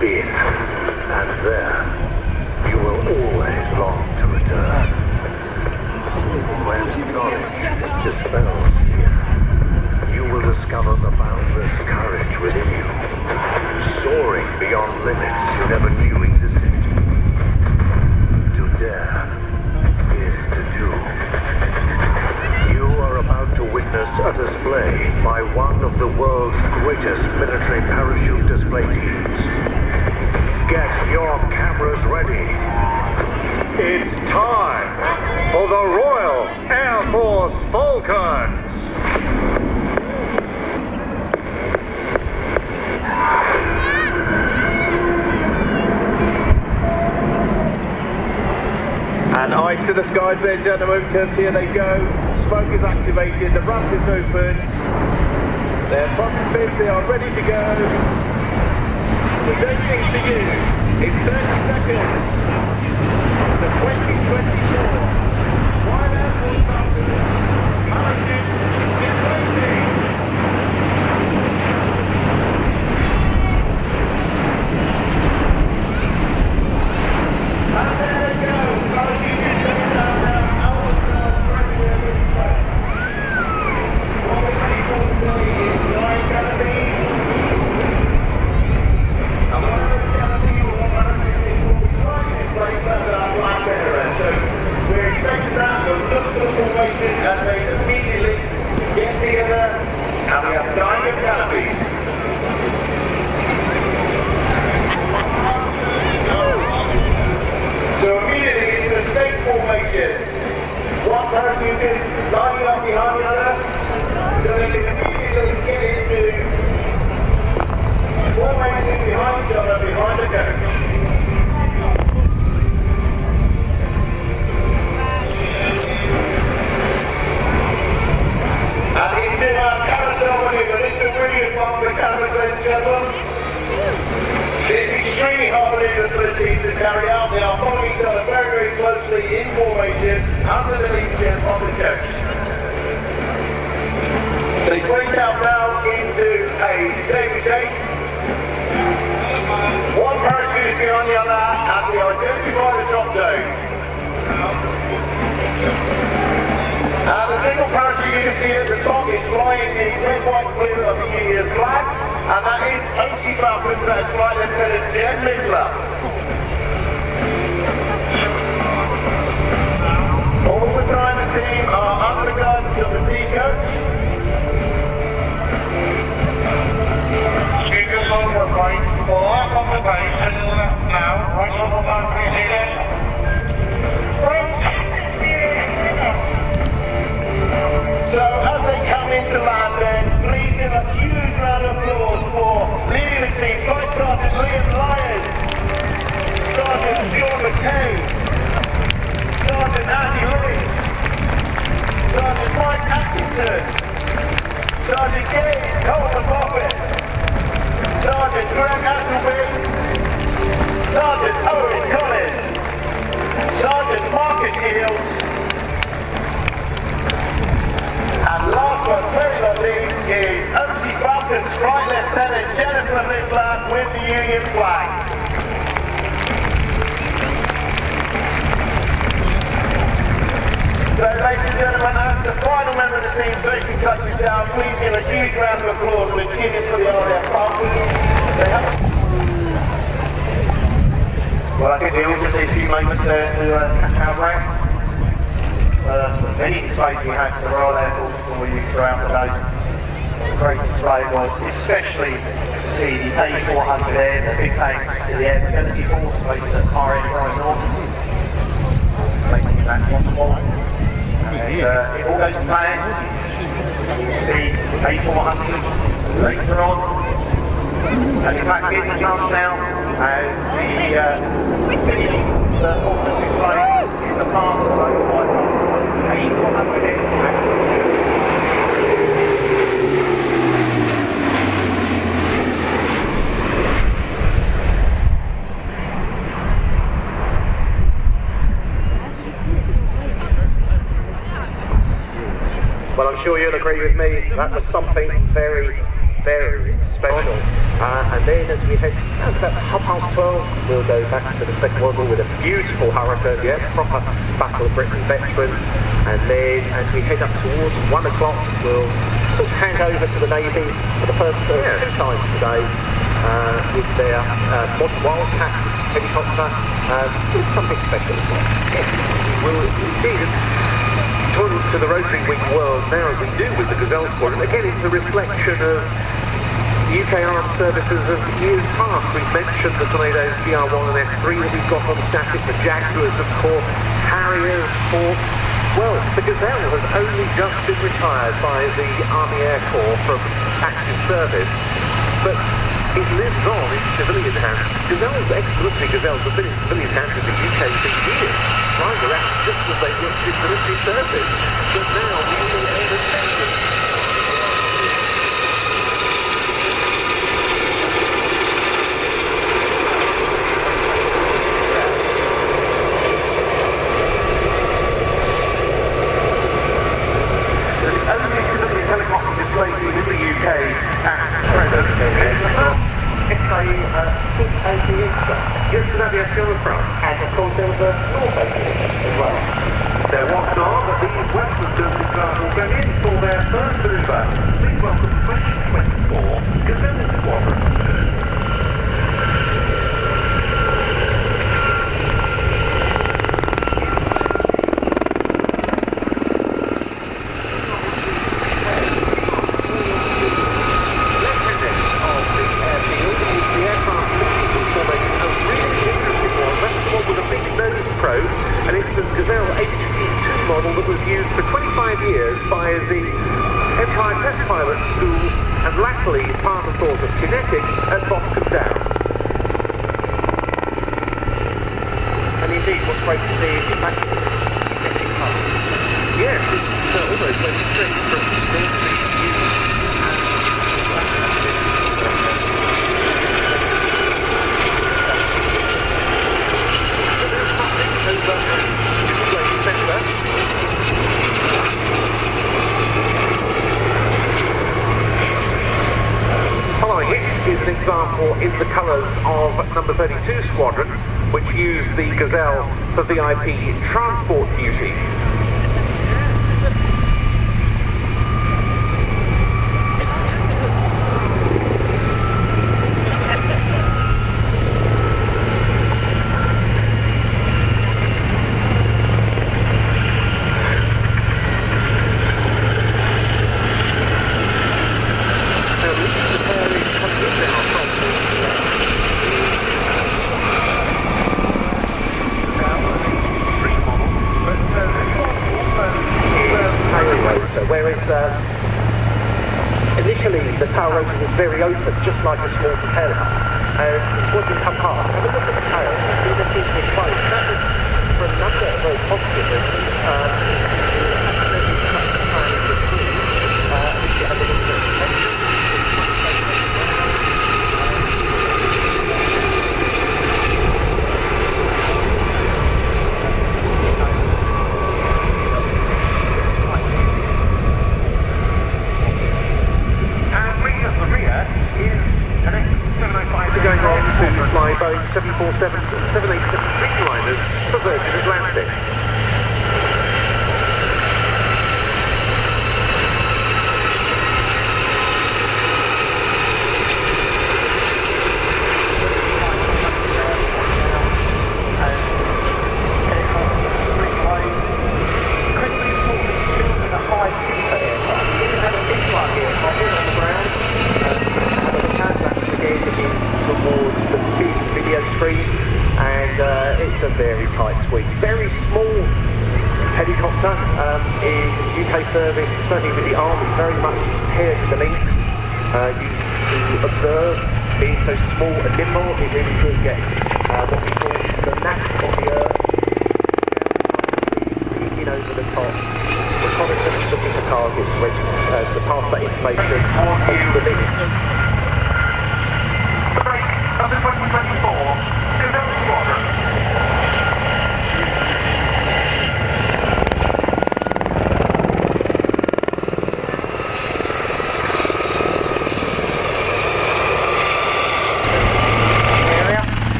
been, and there you will always long to return. When knowledge dispels fear, you will discover the boundless courage within you, soaring beyond limits you never knew existed. To dare is to do. You are about to witness a display by one of the world's greatest military parachute display teams. Get your cameras ready. It's time for the Royal Air Force Falcons. And eyes to the skies there, gentlemen, because here they go. Smoke is activated, the ramp is open. They're front fist, they are ready to go. Presenting to you in 30 seconds, the 2024 Wild Air Force Falcons Parachute Display Team. And there they go, parachute display down now, Albatross, right here in space. What we need to say is 9 canopies. And one of those canopies will want to displays under our black area. So we're expecting that to look for the formation and they immediately get together and we have 9 canopies. So immediately into the state formation. One parachute is lining up behind the other so they can immediately get into formation behind each other behind the coach. And into our carousel maneuver. This is a really fun for cameras, ladies and gentlemen. It's extremely hard maneuver for the team to carry out. They are following each other very, very closely in formation under the leadership of the coach. They break out now into a sabre chase. One parachute is behind the other as we identify the drop zone. And the single parachute you can see at the top is flying the red, white, blue of the Union flag, and that is OC Falcons, that's Flight Lieutenant Jen Midler. All the time the team are under the guidance of the team coach. Speakers on the right, all up on the base, and now, right on the boundary leader. So as they come into land then, please give a huge round of applause for leading the team, Flight Sergeant Liam Lyons, Sergeant John McKay, Sergeant Andy Lee, Sergeant Mike Atkinson, Sergeant Gabe Coleman Moffat, Sergeant Greg Appleby, Sergeant Owen Collins, Sergeant Marcus Shields, and last but very not least is OC Falcons Flight Lieutenant Jennifer Midler with the Union flag. So ladies and gentlemen, as the final member of the team safely touches down, please give a huge round of applause with cheers for the RAF Falcons. Well, I think we all just need a few moments there to catch our breath. Many displays we had for the Royal Air Force for you throughout the day. Great display it was, especially to see the A400 there, the big thanks to the Air Mobility Force based at RAF North, making that possible. And it all goes to plan. You see A400 later on. And in fact, here's the chance now as the finish the Falcons display is the pass of A400 in. Well, I'm sure you'll agree with me, that was something very, very special. And then as we head about 12:30, we'll go back to the second World War with a beautiful Hurricane, yes, proper Battle of Britain veteran. And then as we head up towards 1 o'clock, we'll sort of hand over to the Navy for the first two times today with their Wildcat helicopter. It's something special as well. Yes, we will indeed. To the rotary wing world now as we do with the Gazelle squadron. Again, it's a reflection of UK Armed Services of years past. We've mentioned the Tornadoes GR1 and F3 that we've got on the static, the Jaguars, of course, Harriers, Hawks. Well, the Gazelle has only just been retired by the Army Air Corps from active service, but it lives on in civilian hands. Gazelle's, ex-military Gazelles have been in civilian hands in the UK for years, flying around just as they were in military service. But now we will ever change it. In the UK at present yes, to l'aviation of France. And of course there was a North as well. There was not, but these Western examples went in for their first maneuver. Please welcome 2024 Gazelle Squadron. By the Empire Test Pilot School, and latterly part, of course, of Kinetic at Boscombe Down. And indeed, what's great to see is the fact that Kinetic colours. Yes, it's almost like straight from military use. So there's nothing over display centre. Following it is an example in the colours of number 32 Squadron, which used the Gazelle for VIP transport duties. Initially, the tail rotor was very open, just like a small propeller. As the squadron come past, have a look at the tail, see the things in close. That was for a number of very positive reasons. Accidentally cut the tail into three. If you have a look at the suspension, going on to fly Boeing 747 and 787 Dreamliners for Virgin Atlantic. Incredibly small, it's built as a high-seater aircraft. It didn't have a big plug aircraft here on the ground. Have a look at that again towards the big video screen, and it's a very tight squeeze. Very small helicopter in UK service, certainly with the Army, very much paired with the Lynx, used to observe. Being so small and nimble, it really does get what we call the knack on the earth, peeking over the top, reconnaissance, looking for targets, to pass that information on to the Lynx. Of the 2024 Gazelle Squadron.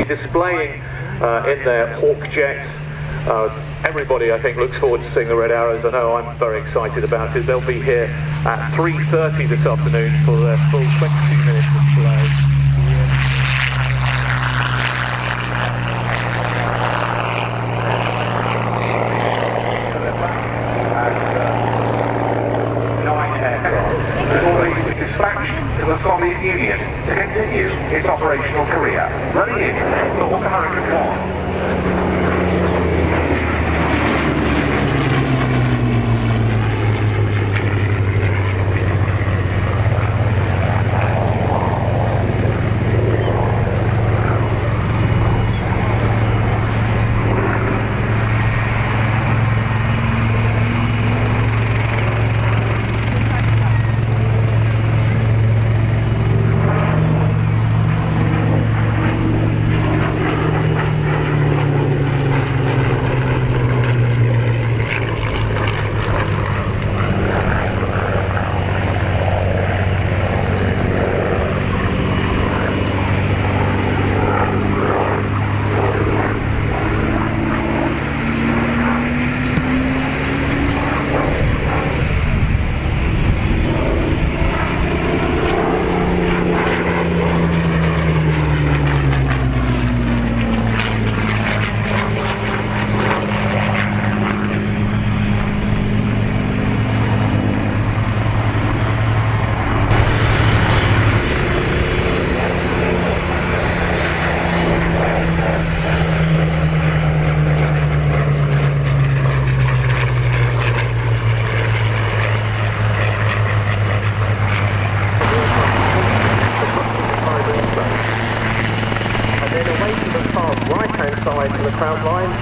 displaying in their Hawk jets. Everybody, I think, looks forward to seeing the Red Arrows. I know I'm very excited about it. They'll be here at 3:30 this afternoon for their full 22-minute display. Dispatched to the Soviet Union to continue its operational career. Running in for Hawker Hurricane 1.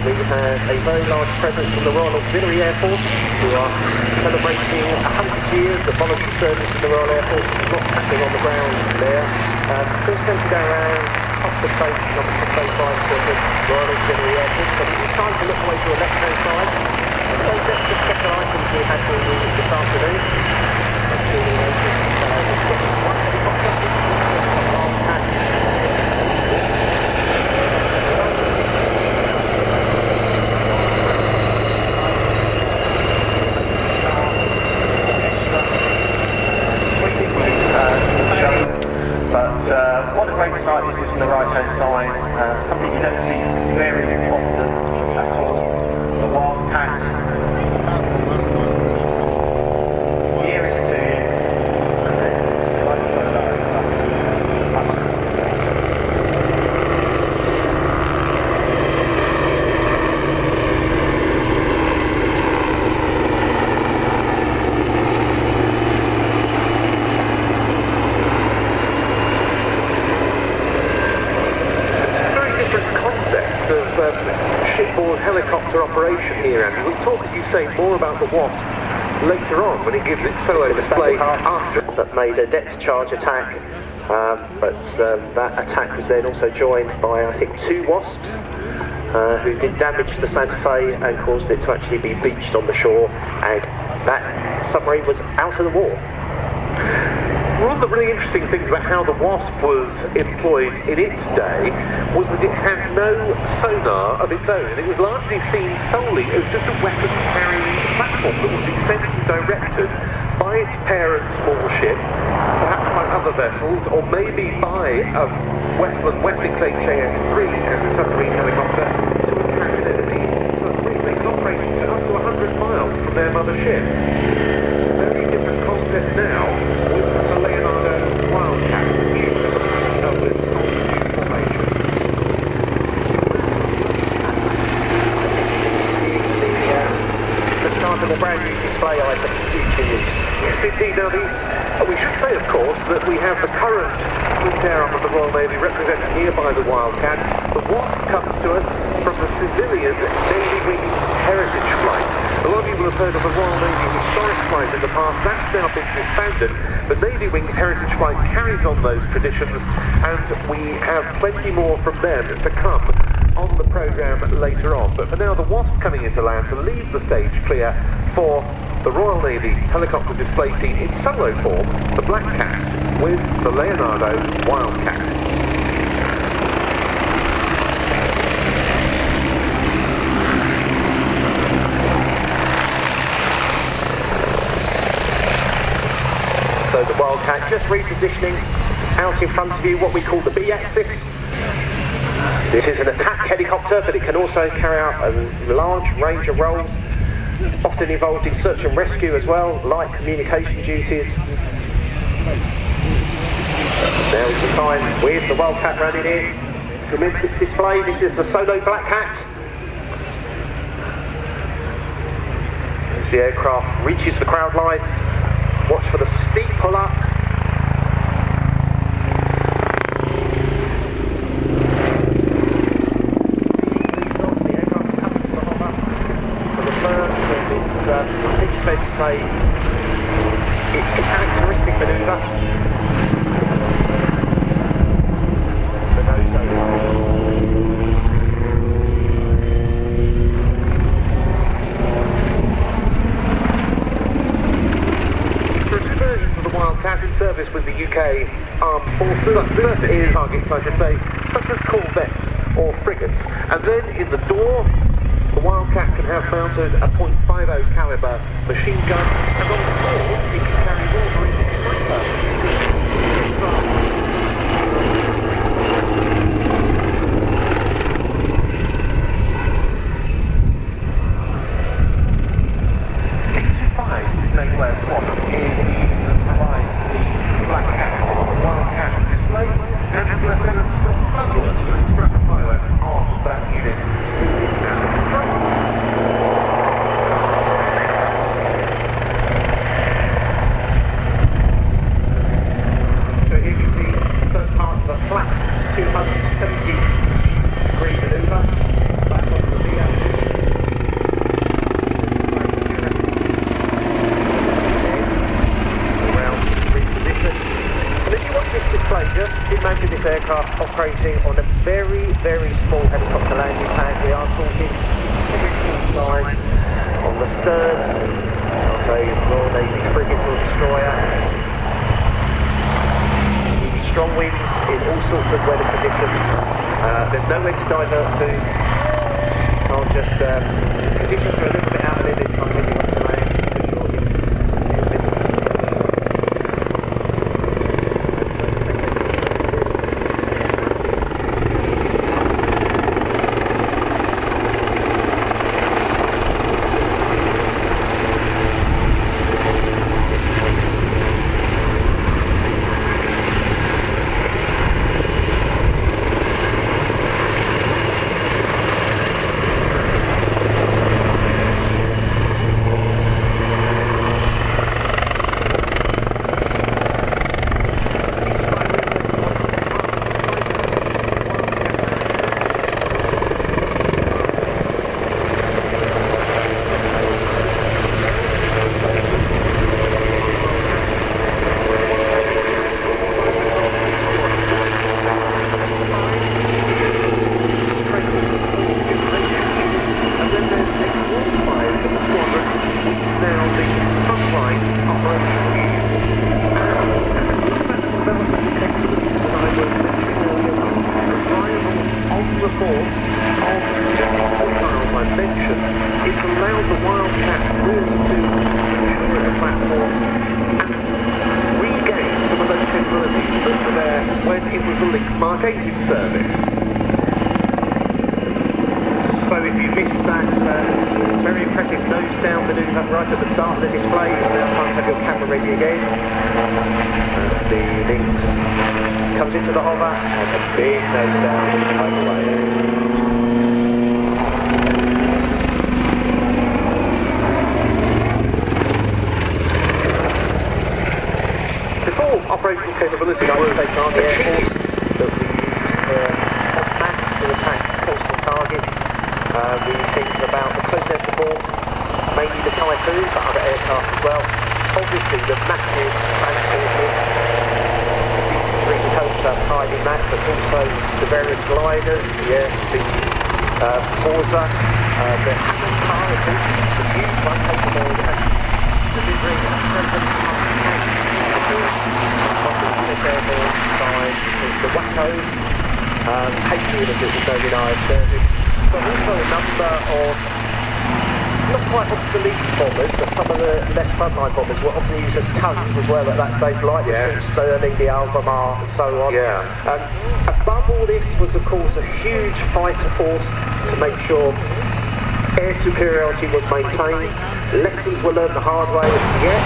We have a very large presence from the Royal Auxiliary Air Force, who are celebrating 100 years of voluntary service in the Royal Air Force. Lots happening on the ground there. Still centred around Cosford base, number 605 equipment, Royal Auxiliary Air Force. But it's time to look away to the left-hand side. And those extra special items we had for you this afternoon. I'm sure you noticed we've got one helicopter, Wildcat. What a great sight this is from the right-hand side, something you don't see very often at all. The Wildcat. Nearest to you, and then slightly further over. Shipboard helicopter operation here, and we'll talk, as you say, more about the WASP later on when it gives its solo display after. That made a depth charge attack, but that attack was then also joined by, I think, 2 WASPs who did damage to the Santa Fe and caused it to actually be beached on the shore, and that submarine was out of the war. One of the really interesting things about how the WASP was employed in its day was that it had no sonar of its own, and it was largely seen solely as just a weapons-carrying platform that would be sent and directed by its parent small ship, perhaps by other vessels, or maybe by a Westland Wessex HAS-3 and a submarine helicopter to attack an enemy submarine. They could operate up to 100 miles from their mother ship. Very different concept now with the Wildcat, with formation. The start of a brand new display item in future use. Yes, indeed. Now, we should say, of course, that we have the current fleet air arm of the Royal Navy represented here by the Wildcat. The WASP comes to us from the civilian Navy Wings Heritage Flight. A lot of people have heard of the Royal Navy Historic Flight in the past. That's now been disbanded. The Navy Wings Heritage Flight carries on those traditions, and we have plenty more from them to come on the programme later on. But for now, the WASP coming into land to leave the stage clear for the Royal Navy helicopter display team in solo form, the Black Cats with the Leonardo Wildcat. Wildcat, just repositioning out in front of you, what we call the B-axis. This is an attack helicopter, but it can also carry out a large range of roles, often involved in search and rescue as well, light communication duties. Now is the time with the Wildcat running in. Commence its display. This is the solo Black Hat. As the aircraft reaches the crowd line, watch for the steep pull up. The aircraft comes to the hover for the first, and I think it's fair to say it's a characteristic manoeuvre. In service with the UK Armed Forces, certain targets, I should say, such as corvettes or frigates. And then in the door, the Wildcat can have mounted a .50 caliber machine gun, and on the floor it can carry more in its sniper. Naval Air Squad is the provides the Black Hats Wildcat display, and it's Lieutenant Sutherland, traffic pilot of that unit, who is now the controls. So here you see the first part of a flat 270-degree manoeuvre, back onto the B-axis. Just imagine this aircraft operating on a very, very small helicopter landing pad. We are talking size on the stern of a Royal Navy frigate or destroyer. Strong winds in all sorts of weather conditions. There's nowhere to divert to. Can't just conditions are a little bit out of limit. I'm heading up to land. So if you missed that very impressive nose down manoeuvre right at the start of the display, it's now time to have your camera ready again. As the Lynx comes into the hover and a big nose down overlay. Operational capability was the Air Force that we used on mass to attack coastal targets. We were thinking about the close air support, mainly the Typhoon, but other aircraft as well. Obviously the massive transported DC-3 helicopter hiding that, but also the various gliders, the Forza, the Hatton car, of course, the huge one capable of delivering a present airborne side is the Wacko, Patriot as it was known in our service, but also a number of not quite obsolete bombers, but some of the less frontline bombers were often used as tugs as well at that stage, like the Sterling, the Albemarle, and so on. Above all this was, of course, a huge fighter force to make sure air superiority was maintained. Lessons were learned the hard way yet.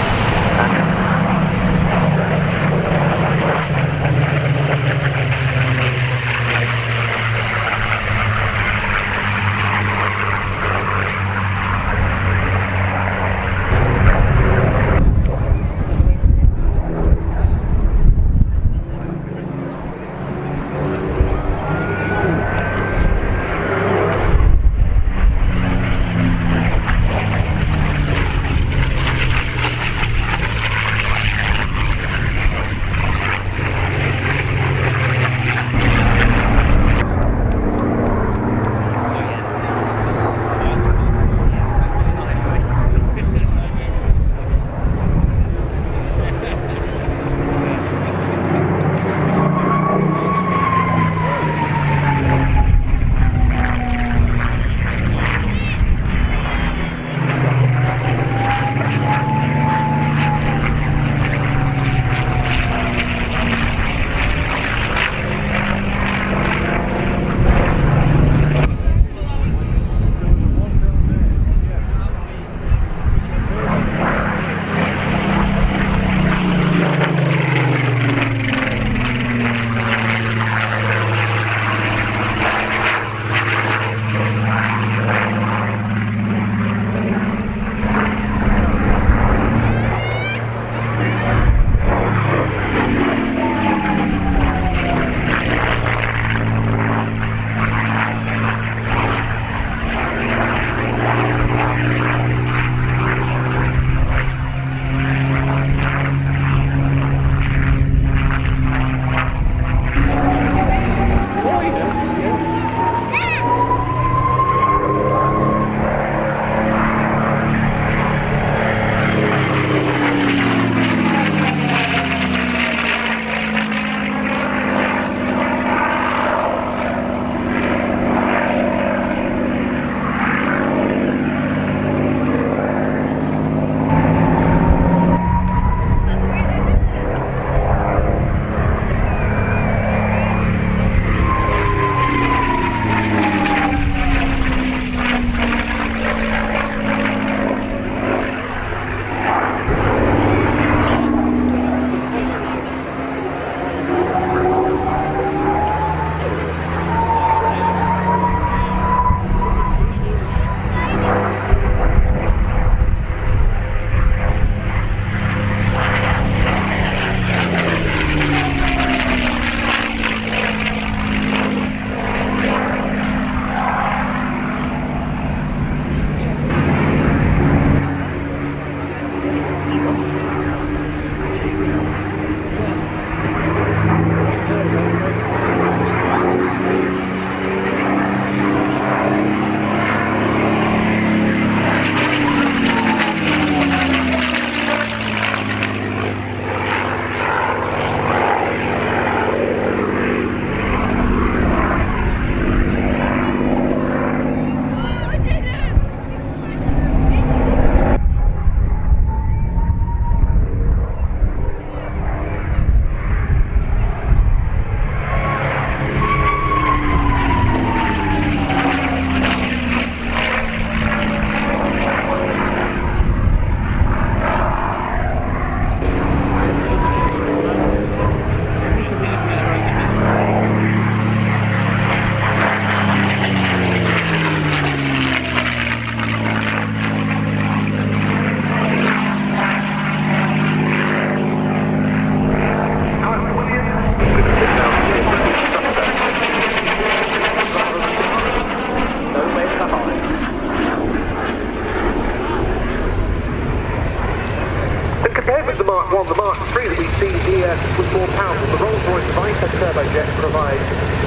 was more powerful. The Rolls-Royce Fighter turbojet provides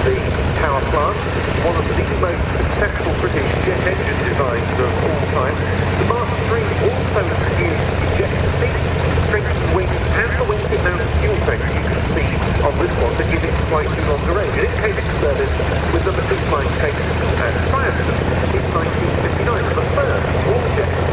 the power plant, one of the most successful British jet engine designs of all time. The Mark III also introduced ejector seats, strengthened wings, and the wing-mounted fuel tank you can see on this one to give it slightly longer range. And it came into service with number 2 flying stations and triumphs in 1959, the first all-jet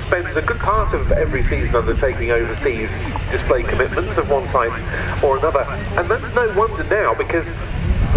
spends a good part of every season undertaking overseas display commitments of one type or another. And that's no wonder now, because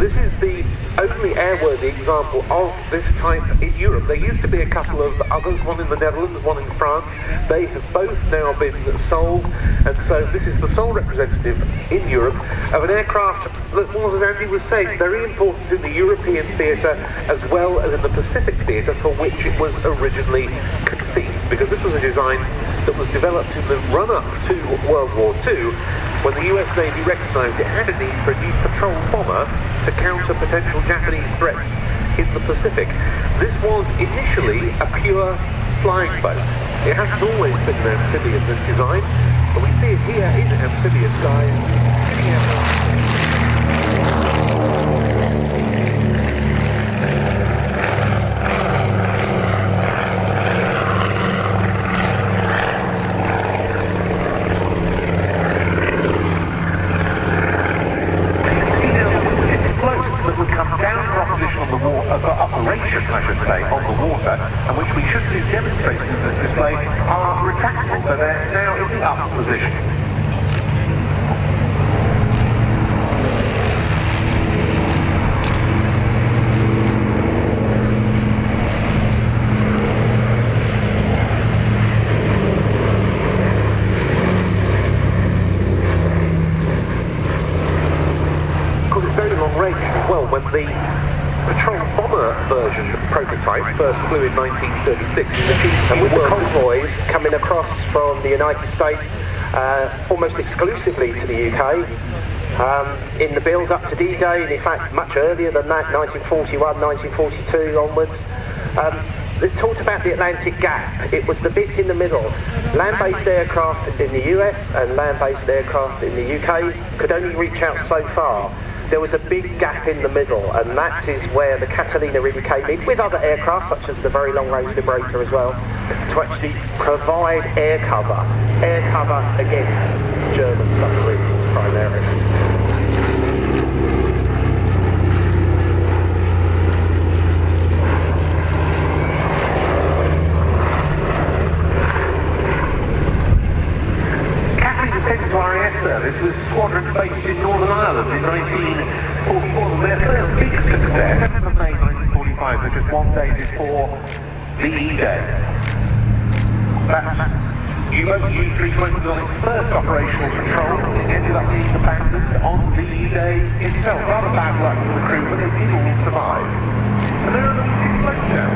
this is the only airworthy example of this type in Europe. There used to be a couple of others, one in the Netherlands, one in France. They have both now been sold, and so this is the sole representative in Europe of an aircraft that was, as Andy was saying, very important in the European theatre as well as in the Pacific theatre for which it was originally conceived, because this was a design that was developed in the run-up to World War II, when the US Navy recognised it had a need for a new patrol bomber to counter potential Japanese threats in the Pacific. This was initially a pure flying boat. It hasn't always been an amphibian, this design, but we see it here in amphibious guise. Operations, I should say, on the water, and which we should see demonstrated in this display, are retractable, so they're now in the up position. Because it's very long range as well. When the patrol bomber version prototype first flew in 1936, and with the convoys coming across from the United States almost exclusively to the UK in the build up to D-Day, and in fact much earlier than that, 1941, 1942 onwards. They talked about the Atlantic Gap. It was the bit in the middle. Land-based aircraft in the US and land-based aircraft in the UK could only reach out so far. There was a big gap in the middle, and that is where the Catalina really came in, with other aircraft such as the Very Long Range Liberator as well, to actually provide air cover against German submarines primarily. To RAF service with squadrons based in Northern Ireland in 1944. Their first big success, 7th of May 1945, so just one day before VE Day. That U-boat U-320 was on its first operational patrol, and it ended up being abandoned on VE Day itself. Rather bad luck for the crew, but they did all survive. And there are amazing floats now.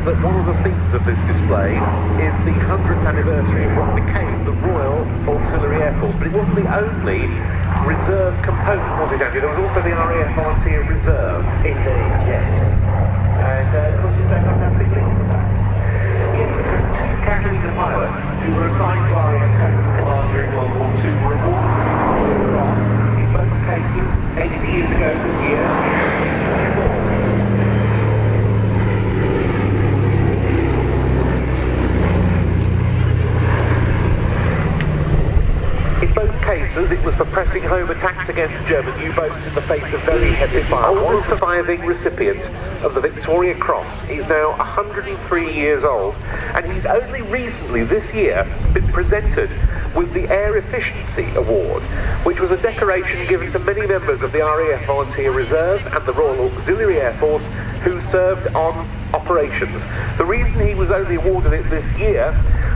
That one of the themes of this display is the 100th anniversary of what became the Royal Auxiliary Air Force, but it wasn't the only reserve component, was it, Andrew? There was also the RAF Volunteer Reserve. Indeed, yes. And of course it's a fantastic link for that. Yeah, two Catalina pilots who were assigned to RAF Coastal Command during World War II were awarded the cross in both cases 80 years ago this year. In both cases, it was for pressing home attacks against German U-boats in the face of very heavy fire. One surviving recipient of the Victoria Cross. He's now 103 years old, and he's only recently, this year, been presented with the Air Efficiency Award, which was a decoration given to many members of the RAF Volunteer Reserve and the Royal Auxiliary Air Force who served on operations. The reason he was only awarded it this year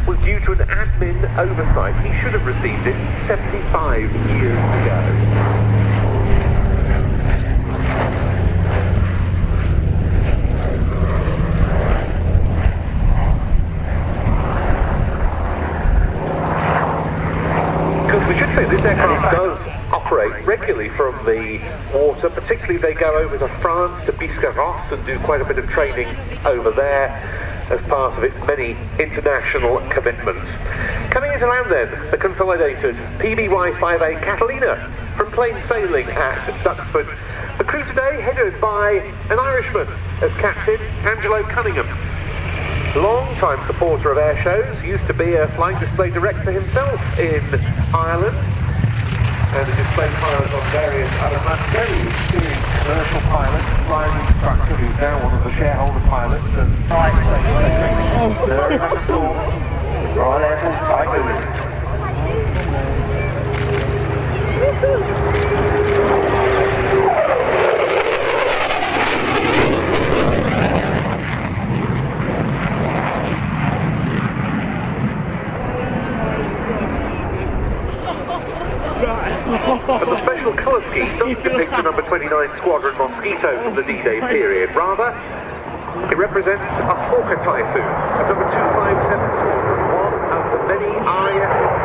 was due to an admin oversight. He should have received it 75 years ago. We should say this aircraft does operate regularly from the water, particularly they go over to France, to Biscarrosse, and do quite a bit of training over there as part of its many international commitments. Coming into land then, the consolidated PBY-5A Catalina from plain sailing at Duxford. The crew today headed by an Irishman as captain, Angelo Cunningham. Long-time supporter of air shows, used to be a flying display director himself in Ireland, and a display pilot on various other matters. Very experienced commercial pilot, flying instructor, who's now one of the shareholder pilots. And Royal Air Force Typhoon. But the special colour scheme doesn't depict a number 29 Squadron Mosquito from the D-Day period. Rather, it represents a Hawker Typhoon of number 257 Squadron, one of the many RAF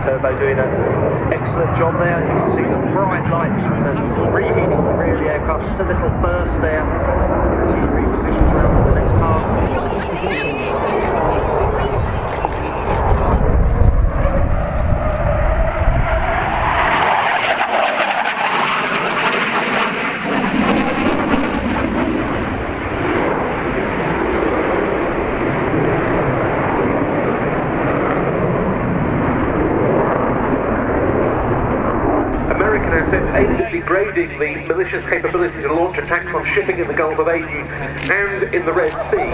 Turbo doing an excellent job there. You can see the bright lights from the reheating of the rear of the aircraft. Just a little burst there as he repositions around for the next pass. Aimed at degrading the militia's capability to launch attacks on shipping in the Gulf of Aden and in the Red Sea.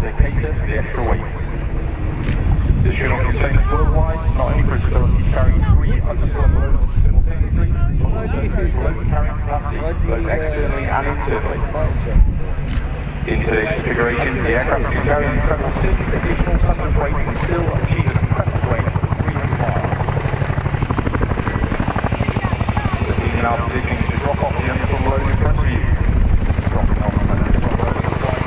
They cater for the extra weight. The Chinook is famous worldwide, not only for its ability to carry 3 underslevel loads simultaneously, but also for its load carrying capacity, both externally and internally. In today's configuration, the aircraft can carry an incredible 6 additional tons of weight and still achieve an impressive weight of 300 miles. The team now positioning to drop off the unsold load in front of you. Dropping off an unsold load is flying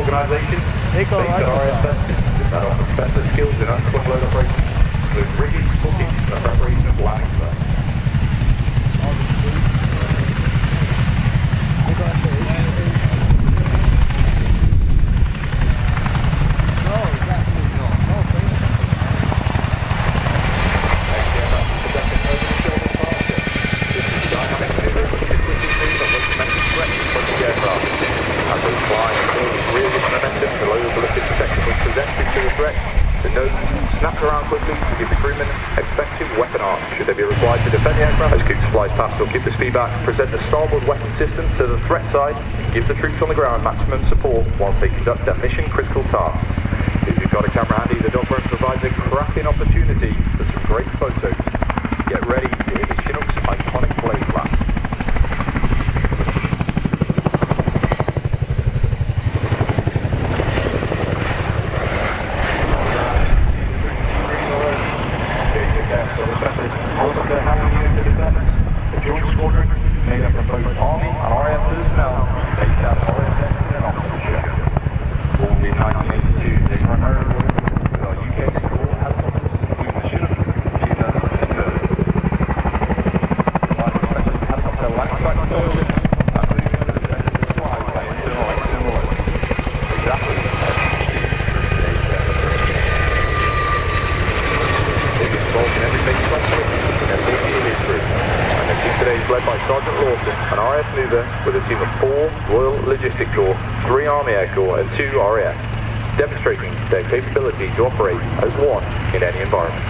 organisation based on RAF that offers specialist skills in unspun load operations, including rigging, hooking, and preparation of landing sites. Will keep the speed back, present the starboard weapon systems to the threat side, and give the troops on the ground maximum support whilst they conduct their mission critical tasks. If you've got a camera handy, the dogburn provides a cracking opportunity for some great photos. Get ready to hit the Chinook's iconic blaze lap. With a team of 4 Royal Logistic Corps, 3 Army Air Corps and 2 RAF, demonstrating their capability to operate as one in any environment.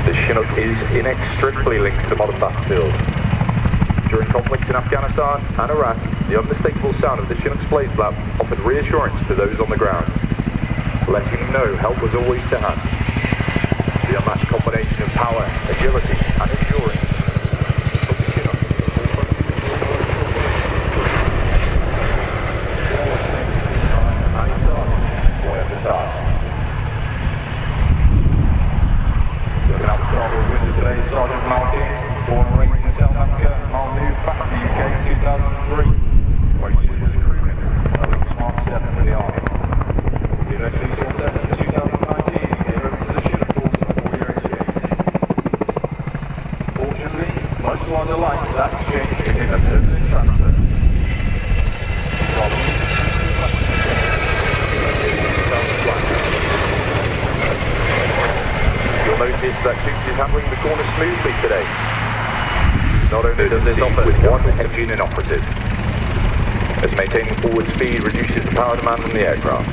The Chinook is inextricably linked to modern battlefield. During conflicts in Afghanistan and Iraq, the unmistakable sound of the Chinook's blaze lap offered reassurance to those on the ground, letting them know help was always to hand. The unmatched combination of power, agility and endurance of the Chinook. Looking out the starboard window today, Sergeant Malkin, born and raised in South Africa, now moved back to the UK in 2003, where he was recruitment at the Smart 7 for the Army. He eventually saw service in 2019 and came over to the Chinook Force on a 4-year exchange. Fortunately, most of our delight to that exchange became a permanent transfer. You'll notice that Toots is handling the corner smoothly today. Not only does this offer with one engine inoperative, as maintaining forward speed reduces the power demand on the aircraft.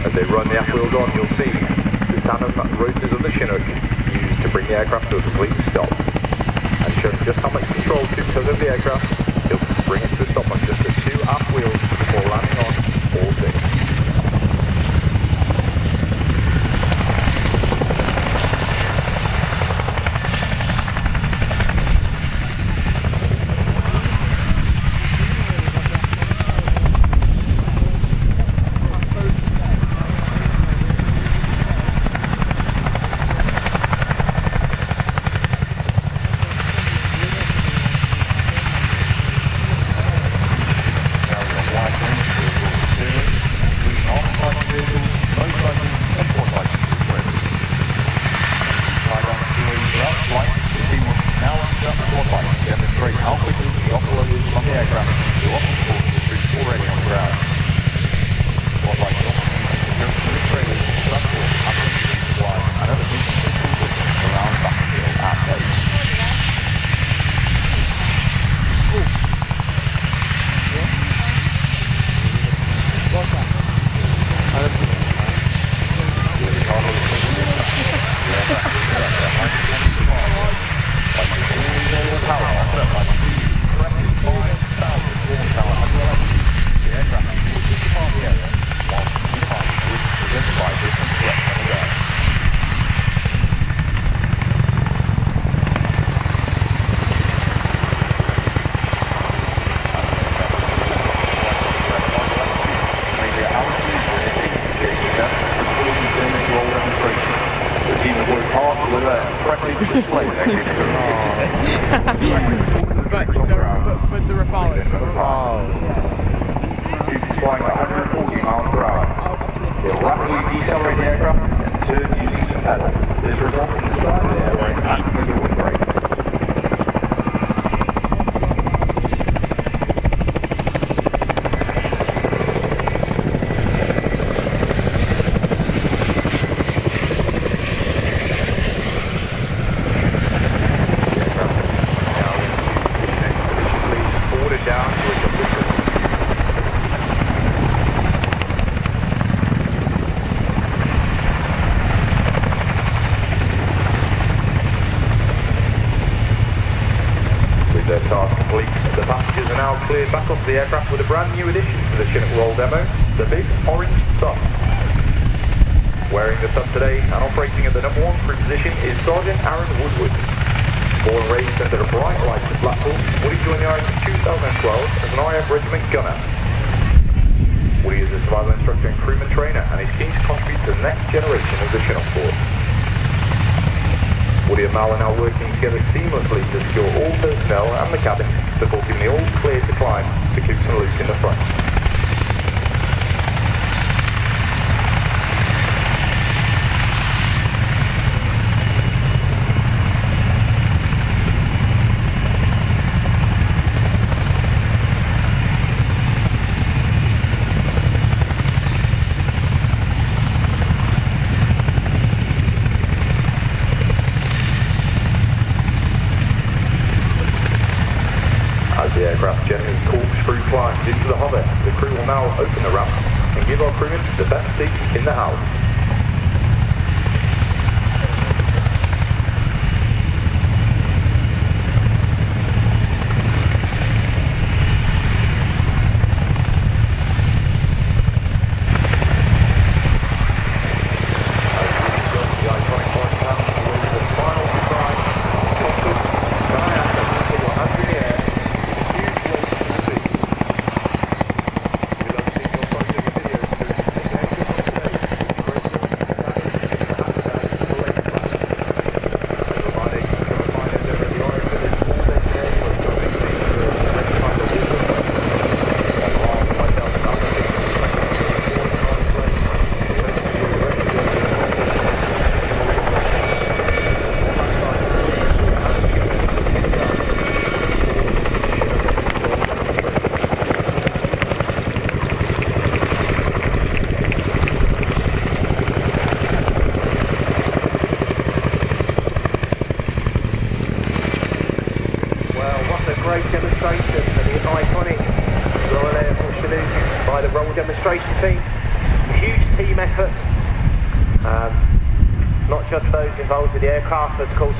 As they run the aft wheels on, you'll see the tandem rotors of the Chinook used to bring the aircraft to a complete stop. And showing just how much control Toots has over the aircraft, he'll bring it to a stop on just the 2 aft wheels before landing on all 6. with the Rafale. Tubes flying at 140 miles per hour. They'll rapidly decelerate the aircraft and turn using some pedal. This results in the side of the airplane acting as a wind brake. Cleared back off the aircraft with a brand new addition to the Chinook roll demo, the big orange sub. Wearing the sub today and operating at the #1 crew position is Sergeant Aaron Woodward. Born and raised under a bright lights at Blackpool, Woody joined the RAF in 2012 as an RAF regiment gunner. Woody is a survival instructor and crewman trainer and is keen to contribute to the next generation of the Chinook force. Woody and Mal are now working together seamlessly to secure all personnel and the cabin before giving the all clear to climb to Coops and Luke in the front. The aircraft gently corkscrew climbs into the hover. The crew will now open the ramp and give our crewmen the best seats in the house. Demonstration for the iconic Royal Air Force Chinook by the Roll Demonstration Team. A huge team effort. Not just those involved with the aircraft, but of course